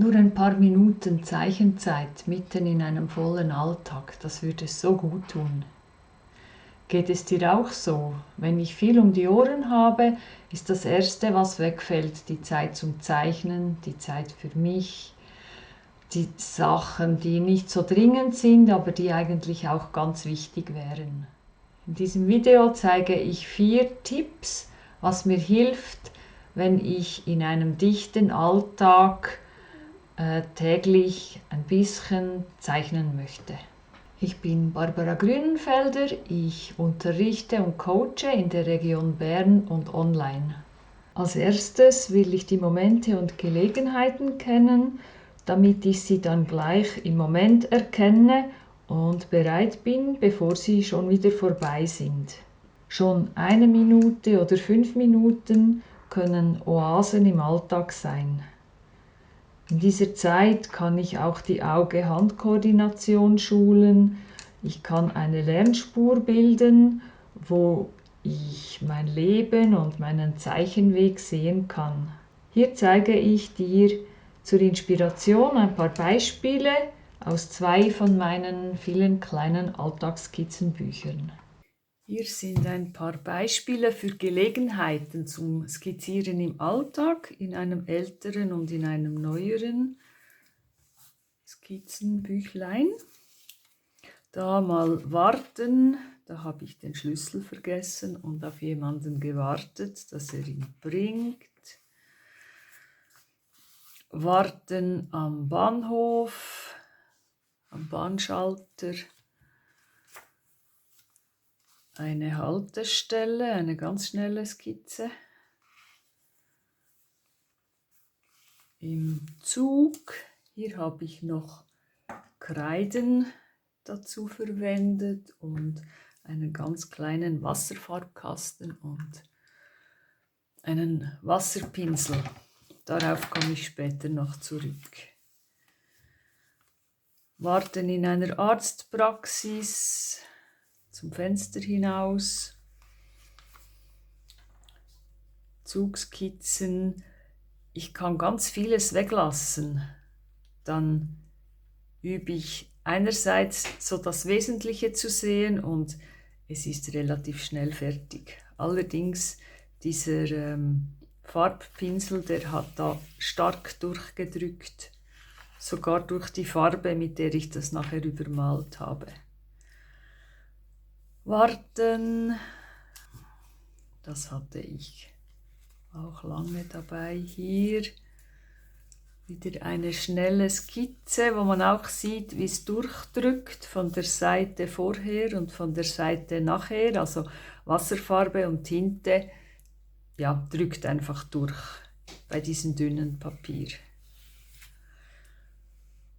Nur ein paar Minuten Zeichenzeit mitten in einem vollen Alltag, das würde so gut tun. Geht es dir auch so? Wenn ich viel um die Ohren habe, ist das Erste, was wegfällt, die Zeit zum Zeichnen, die Zeit für mich, die Sachen, die nicht so dringend sind, aber die eigentlich auch ganz wichtig wären. In diesem Video zeige ich 4 Tipps, was mir hilft, wenn ich in einem dichten Alltag täglich ein bisschen zeichnen möchte. Ich bin Barbara Grünenfelder, ich unterrichte und coache in der Region Bern und online. Als erstes will ich die Momente und Gelegenheiten kennen, damit ich sie dann gleich im Moment erkenne und bereit bin, bevor sie schon wieder vorbei sind. Schon 1 Minute oder 5 Minuten können Oasen im Alltag sein. In dieser Zeit kann ich auch die Auge-Hand-Koordination schulen. Ich kann eine Lernspur bilden, wo ich mein Leben und meinen Zeichenweg sehen kann. Hier zeige ich dir zur Inspiration ein paar Beispiele aus 2 von meinen vielen kleinen Alltagsskizzenbüchern. Hier sind ein paar Beispiele für Gelegenheiten zum Skizzieren im Alltag, in einem älteren und in einem neueren Skizzenbüchlein. Da mal warten, da habe ich den Schlüssel vergessen und auf jemanden gewartet, dass er ihn bringt. Warten am Bahnhof, am Bahnschalter. Eine Haltestelle, eine ganz schnelle Skizze. Im Zug, hier habe ich noch Kreiden dazu verwendet und einen ganz kleinen Wasserfarbkasten und einen Wasserpinsel. Darauf komme ich später noch zurück. Warten in einer Arztpraxis, zum Fenster hinaus, Zugskizzen. Ich kann ganz vieles weglassen. Dann übe ich einerseits so das Wesentliche zu sehen und es ist relativ schnell fertig. Allerdings dieser Farbpinsel, der hat da stark durchgedrückt, sogar durch die Farbe, mit der ich das nachher übermalt habe. Warten, das hatte ich auch lange dabei. Hier wieder eine schnelle Skizze, wo man auch sieht, wie es durchdrückt von der Seite vorher und von der Seite nachher. Also Wasserfarbe und Tinte, ja, drückt einfach durch bei diesem dünnen Papier.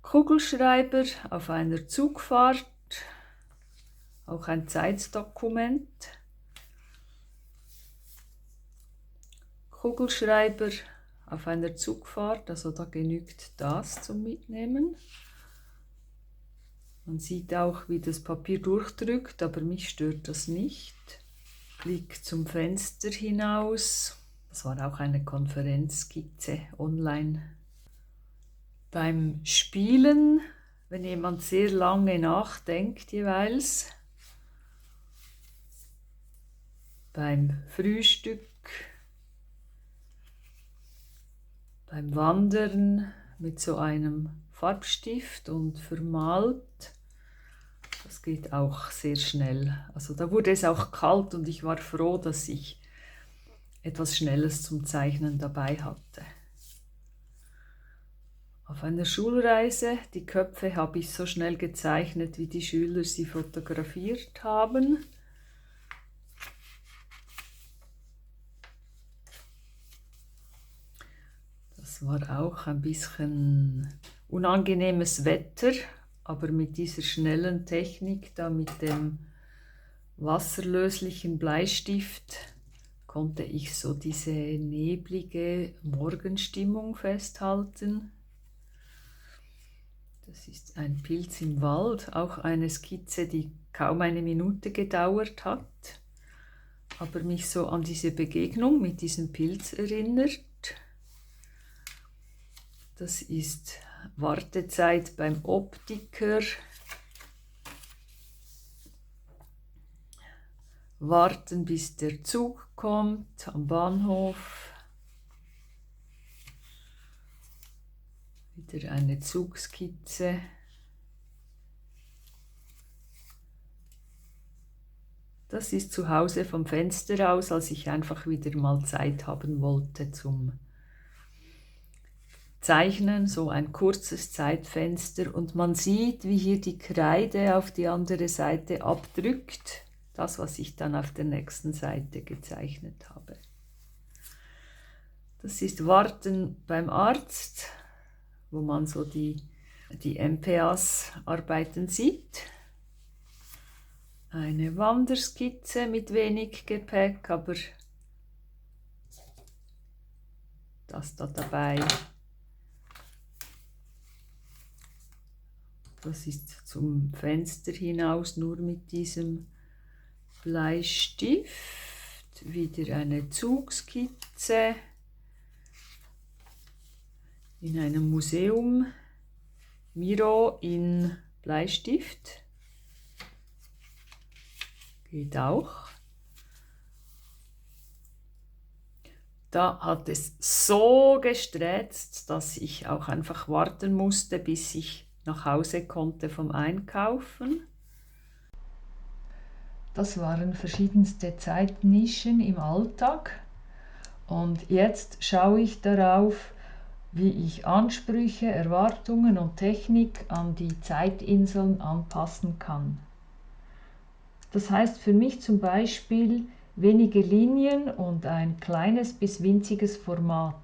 Kugelschreiber auf einer Zugfahrt, auch ein Zeitdokument. Kugelschreiber auf einer Zugfahrt, also da genügt das zum Mitnehmen. Man sieht auch, wie das Papier durchdrückt, aber mich stört das nicht. Blick zum Fenster hinaus. Das war auch eine Konferenzskizze online. Beim Spielen, wenn jemand sehr lange nachdenkt jeweils. Beim Frühstück. Beim Wandern mit so einem Farbstift und vermalt. Das geht auch sehr schnell. Also da wurde es auch kalt und ich war froh, dass ich etwas Schnelles zum Zeichnen dabei hatte. Auf einer Schulreise, die Köpfe habe ich so schnell gezeichnet, wie die Schüler sie fotografiert haben. Es war auch ein bisschen unangenehmes Wetter, aber mit dieser schnellen Technik, da mit dem wasserlöslichen Bleistift, konnte ich so diese neblige Morgenstimmung festhalten. Das ist ein Pilz im Wald, auch eine Skizze, die kaum 1 Minute gedauert hat, aber mich so an diese Begegnung mit diesem Pilz erinnert. Das ist Wartezeit beim Optiker. Warten, bis der Zug kommt am Bahnhof. Wieder eine Zugskizze. Das ist zu Hause vom Fenster aus, als ich einfach wieder mal Zeit haben wollte zum Zeichnen, so ein kurzes Zeitfenster. Und man sieht, wie hier die Kreide auf die andere Seite abdrückt. Das, was ich dann auf der nächsten Seite gezeichnet habe. Das ist Warten beim Arzt, wo man so die MPAs arbeiten sieht. Eine Wanderskizze mit wenig Gepäck, aber das da dabei. Das ist zum Fenster hinaus, nur mit diesem Bleistift. Wieder eine Zugskizze in einem Museum. Miro in Bleistift. Geht auch. Da hat es so gesträzt, dass ich auch einfach warten musste, bis ich nach Hause konnte vom Einkaufen. Das waren verschiedenste Zeitnischen im Alltag. Und jetzt schaue ich darauf, wie ich Ansprüche, Erwartungen und Technik an die Zeitinseln anpassen kann. Das heißt für mich zum Beispiel wenige Linien und ein kleines bis winziges Format.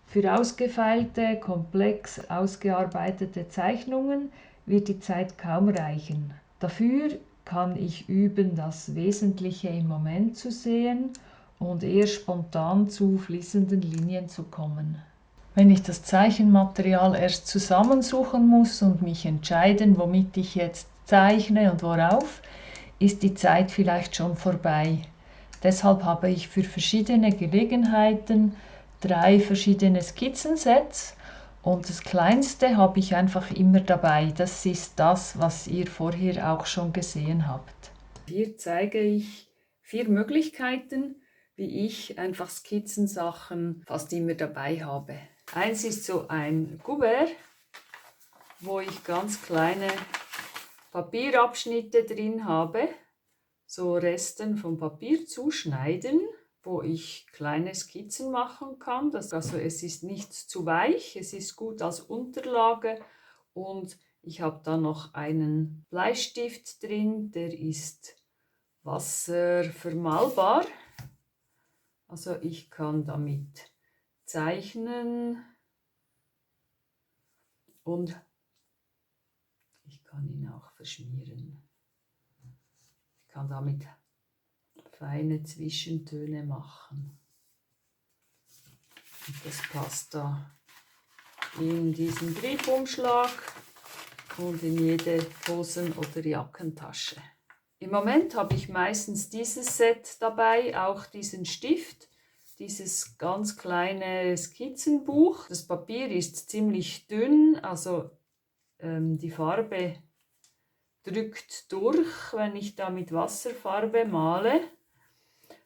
Für ausgefeilte, komplex ausgearbeitete Zeichnungen wird die Zeit kaum reichen. Dafür kann ich üben, das Wesentliche im Moment zu sehen und eher spontan zu fließenden Linien zu kommen. Wenn ich das Zeichenmaterial erst zusammensuchen muss und mich entscheiden, womit ich jetzt zeichne und worauf, ist die Zeit vielleicht schon vorbei. Deshalb habe ich für verschiedene Gelegenheiten 3 verschiedene Skizzensets und das kleinste habe ich einfach immer dabei. Das ist das, was ihr vorher auch schon gesehen habt. Hier zeige ich 4 Möglichkeiten, wie ich einfach Skizzensachen fast immer dabei habe. Eins ist so ein Kuvert, wo ich ganz kleine Papierabschnitte drin habe, so Resten vom Papier zuschneiden, wo ich kleine Skizzen machen kann. Also es ist nicht zu weich, es ist gut als Unterlage und ich habe da noch einen Bleistift drin, der ist wasservermalbar. Also ich kann damit zeichnen und ich kann ihn auch verschmieren. Ich kann damit feine Zwischentöne machen. Und das passt da in diesen Briefumschlag und in jede Hosen- oder Jackentasche. Im Moment habe ich meistens dieses Set dabei, auch diesen Stift, dieses ganz kleine Skizzenbuch. Das Papier ist ziemlich dünn, also die Farbe drückt durch, wenn ich da mit Wasserfarbe male,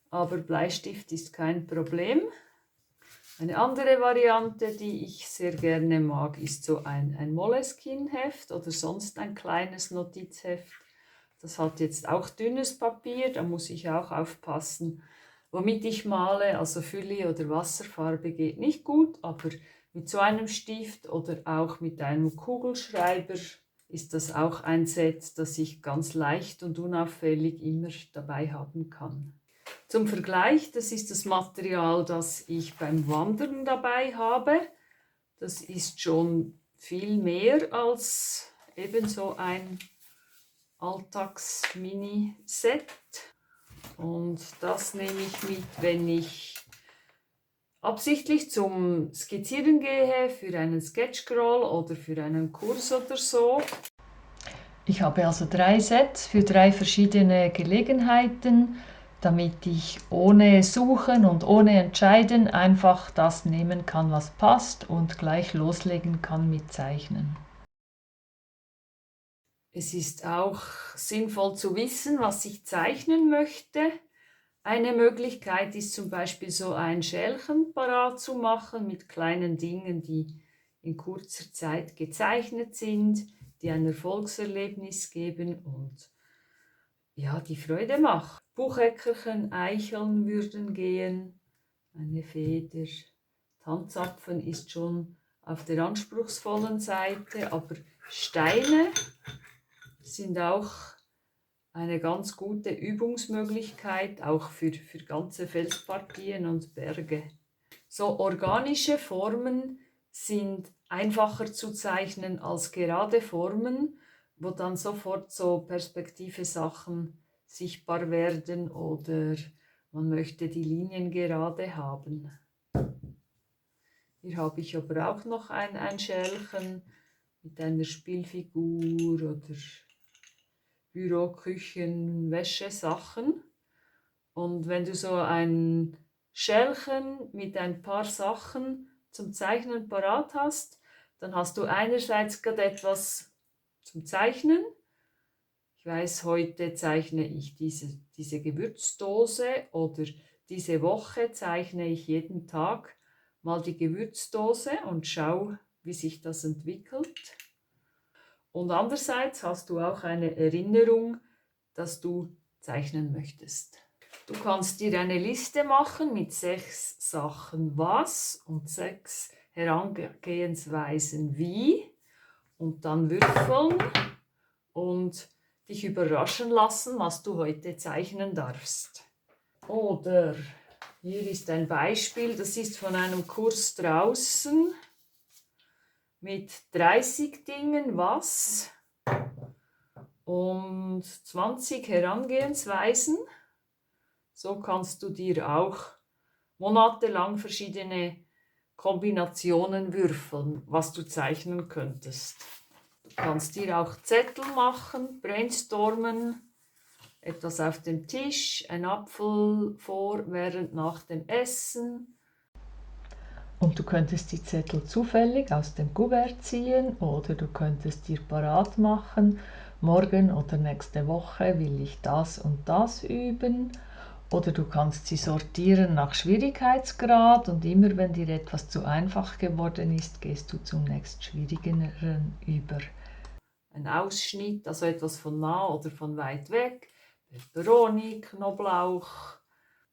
aber Bleistift ist kein Problem. Eine andere Variante, die ich sehr gerne mag, ist so ein Moleskine-Heft oder sonst ein kleines Notizheft. Das hat jetzt auch dünnes Papier, da muss ich auch aufpassen, womit ich male. Also Fülle oder Wasserfarbe geht nicht gut, aber mit so einem Stift oder auch mit einem Kugelschreiber ist das auch ein Set, das ich ganz leicht und unauffällig immer dabei haben kann. Zum Vergleich, das ist das Material, das ich beim Wandern dabei habe. Das ist schon viel mehr als ebenso ein Alltags-Mini-Set. Und das nehme ich mit, wenn ich absichtlich zum Skizzieren gehe, für einen Sketchcrawl oder für einen Kurs oder so. Ich habe also 3 Sets für 3 verschiedene Gelegenheiten. damit ich ohne Suchen und ohne Entscheiden einfach das nehmen kann, was passt und gleich loslegen kann mit Zeichnen. Es ist auch sinnvoll zu wissen, was ich zeichnen möchte. Eine Möglichkeit ist zum Beispiel so ein Schälchen parat zu machen mit kleinen Dingen, die in kurzer Zeit gezeichnet sind, die ein Erfolgserlebnis geben und ja, die Freude macht. Bucheckerchen, Eicheln würden gehen, eine Feder. Tanzapfen ist schon auf der anspruchsvollen Seite, aber Steine sind auch eine ganz gute Übungsmöglichkeit, auch für ganze Felspartien und Berge. So organische Formen sind einfacher zu zeichnen als gerade Formen, wo dann sofort so perspektive Sachen sichtbar werden oder man möchte die Linien gerade haben. Hier habe ich aber auch noch ein Schälchen mit einer Spielfigur oder Büro, Küchen, Wäschesachen. Und wenn du so ein Schälchen mit ein paar Sachen zum Zeichnen parat hast, dann hast du einerseits gerade etwas zum Zeichnen. Ich weiß, heute zeichne ich diese Gewürzdose oder diese Woche zeichne ich jeden Tag mal die Gewürzdose und schau, wie sich das entwickelt. Und andererseits hast du auch eine Erinnerung, dass du zeichnen möchtest. Du kannst dir eine Liste machen mit 6 Sachen was und 6 Herangehensweisen wie und dann würfeln und dich überraschen lassen, was du heute zeichnen darfst. Oder hier ist ein Beispiel, das ist von einem Kurs draußen mit 30 Dingen was und 20 Herangehensweisen. So kannst du dir auch monatelang verschiedene Kombinationen würfeln, was du zeichnen könntest. Du kannst dir auch Zettel machen, brainstormen, etwas auf dem Tisch, ein Apfel vor, während nach dem Essen. Und du könntest die Zettel zufällig aus dem Kuvert ziehen oder du könntest dir parat machen, morgen oder nächste Woche will ich das und das üben. Oder du kannst sie sortieren nach Schwierigkeitsgrad und immer wenn dir etwas zu einfach geworden ist, gehst du zum nächst schwierigeren über. Ein Ausschnitt, also etwas von nah oder von weit weg, Peperoni, Knoblauch,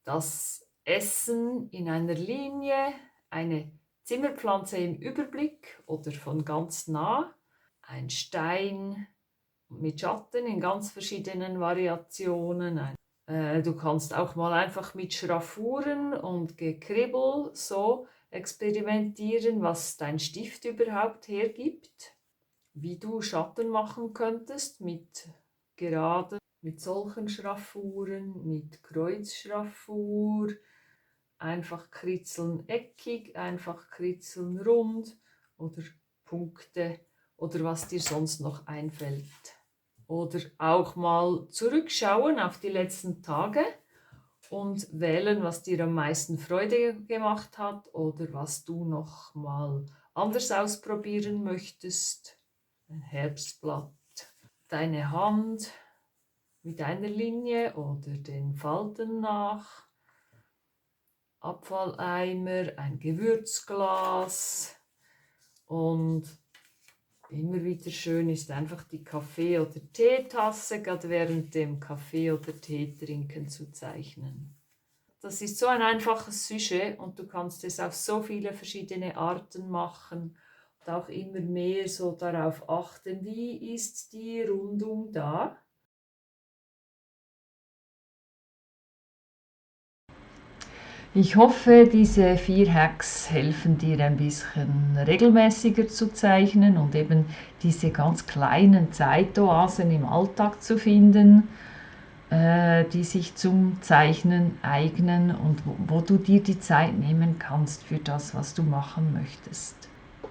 das Essen in einer Linie, eine Zimmerpflanze im Überblick oder von ganz nah, ein Stein mit Schatten in ganz verschiedenen Variationen. Du kannst auch mal einfach mit Schraffuren und Gekribbel so experimentieren, was dein Stift überhaupt hergibt, wie du Schatten machen könntest mit geraden, mit solchen Schraffuren, mit Kreuzschraffur, einfach kritzeln eckig, einfach kritzeln rund oder Punkte oder was dir sonst noch einfällt. Oder auch mal zurückschauen auf die letzten Tage und wählen, was dir am meisten Freude gemacht hat oder was du noch mal anders ausprobieren möchtest. Ein Herbstblatt, deine Hand mit einer Linie oder den Falten nach, Abfalleimer, ein Gewürzglas und immer wieder schön ist einfach die Kaffee- oder Teetasse, gerade während dem Kaffee- oder Teetrinken zu zeichnen. Das ist so ein einfaches Sujet und du kannst es auf so viele verschiedene Arten machen und auch immer mehr so darauf achten, wie ist die Rundung da. Ich hoffe, diese 4 Hacks helfen dir ein bisschen regelmäßiger zu zeichnen und eben diese ganz kleinen Zeitoasen im Alltag zu finden, die sich zum Zeichnen eignen und wo du dir die Zeit nehmen kannst für das, was du machen möchtest.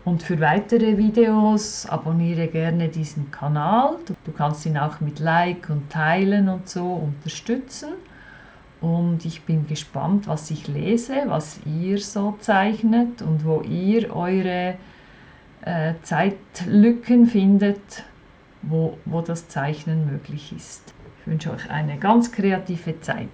Und für weitere Videos abonniere gerne diesen Kanal. Du kannst ihn auch mit Like und Teilen und so unterstützen. und ich bin gespannt, was ich lese, was ihr so zeichnet und wo ihr eure Zeitlücken findet, wo das Zeichnen möglich ist. Ich wünsche euch eine ganz kreative Zeit.